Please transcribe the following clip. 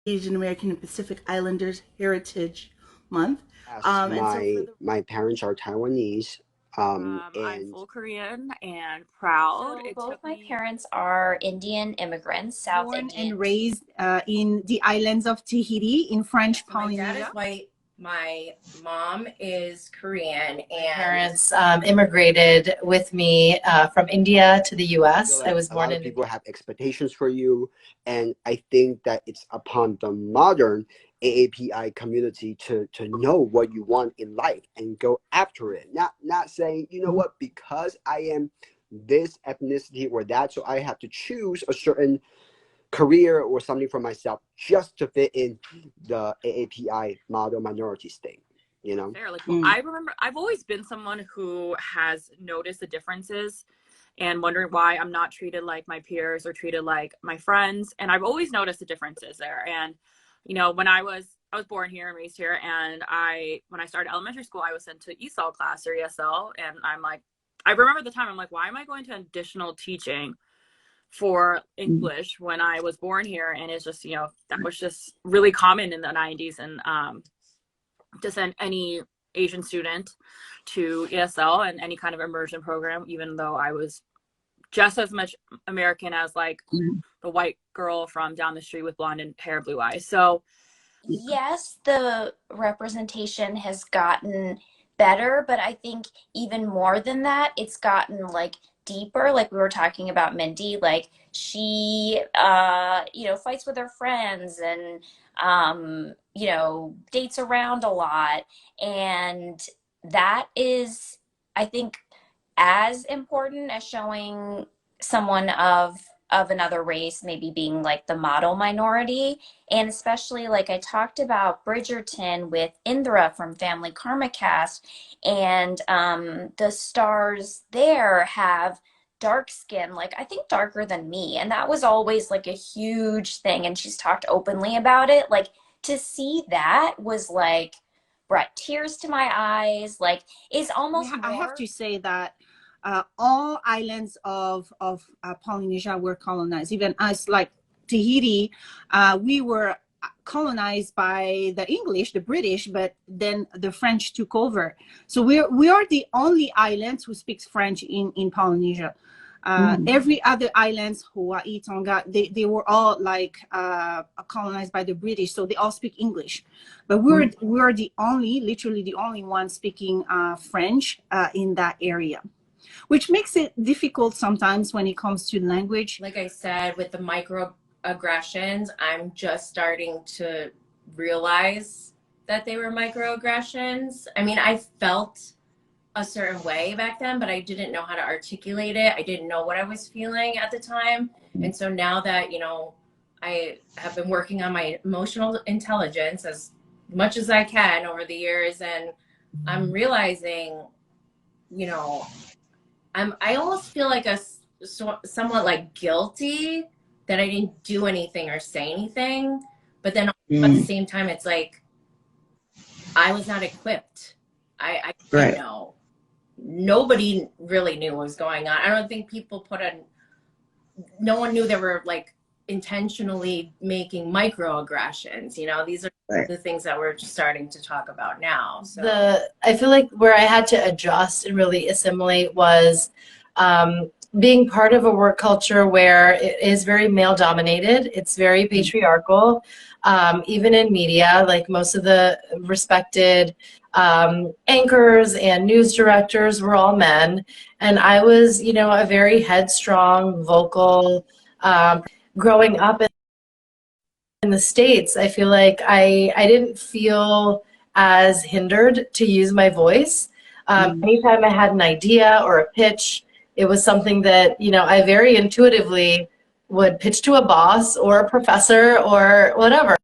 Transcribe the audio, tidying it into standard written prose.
Asian American and Pacific Islanders Heritage Month. Yes, And so for my parents are Taiwanese, I'm and full Korean and proud. So It both took my me parents are Indian immigrants, South born Indian. and raised in the islands of Tahiti in French So my dad Polynesia. is white. My mom is Korean, and Parents immigrated with me from India to the I feel U.S. I like was a lot born of in New people have expectations for you, and I think that it's upon the modern AAPI community to know what you want in life and go after it. Not saying, you know what, because I am this ethnicity or that, so I have to choose a certain career or something for myself just to fit in the AAPI model minority state, you know? fair. Like, well, I remember I've always been someone who has noticed the differences and wondering why I'm not treated like my peers or treated like my friends. And I've always noticed the differences there. And, you know, when I was born here and raised here, and when I started elementary school, I was sent to ESOL class or ESL. And I'm like, I remember the time I'm like, why am I going to additional teaching for English when I was born here? And it's just, you know, that was just really common in the 90s. And to send any Asian student to ESL and any kind of immersion program, even though I was just as much American as like the white girl from down the street with blonde and hair, blue eyes. So Yes, the representation has gotten better, but I think even more than that, it's gotten like deeper. Like we were talking about Mindy, like she, fights with her friends and, dates around a lot. And that is, I think, as important as showing someone of another race maybe being like the model minority. And especially like I talked about Bridgerton with Indra from Family Karma Cast, and the stars there have dark skin, like I think darker than me. And that was always like a huge thing. And she's talked openly about it. Like to see that was like brought tears to my eyes, like is almost I have more. to say that all islands of Polynesia were colonized. Even us, like Tahiti, we were colonized by the English, the British, but then the French took over. So we are the only islands who speaks French in Polynesia. Every other islands, Hawaii, Tonga, they were all like colonized by the British, so they all speak English. But we're the only, literally the only one speaking French in that area, which makes it difficult sometimes when it comes to language. like I said, with the microaggressions, I'm just starting to realize that they were microaggressions. I mean, I felt a certain way back then, but I didn't know how to articulate it. I didn't know what I was feeling at the time. And so now that, I have been working on my emotional intelligence as much as I can over the years, and I'm realizing, I almost feel like somewhat like guilty that I didn't do anything or say anything. But then at the same time, it's like I was not equipped. I didn't know. Nobody really knew what was going on. I don't think people no one knew they were like intentionally making microaggressions. These are the things that we're just starting to talk about now. So I feel like where I had to adjust and really assimilate was being part of a work culture where it is very male dominated. It's very patriarchal. Even in media, like most of the respected anchors and news directors were all men. And I was, a very headstrong, vocal, growing up in the States. I feel like I didn't feel as hindered to use my voice. Anytime I had an idea or a pitch, it was something that, I very intuitively would pitch to a boss or a professor or whatever.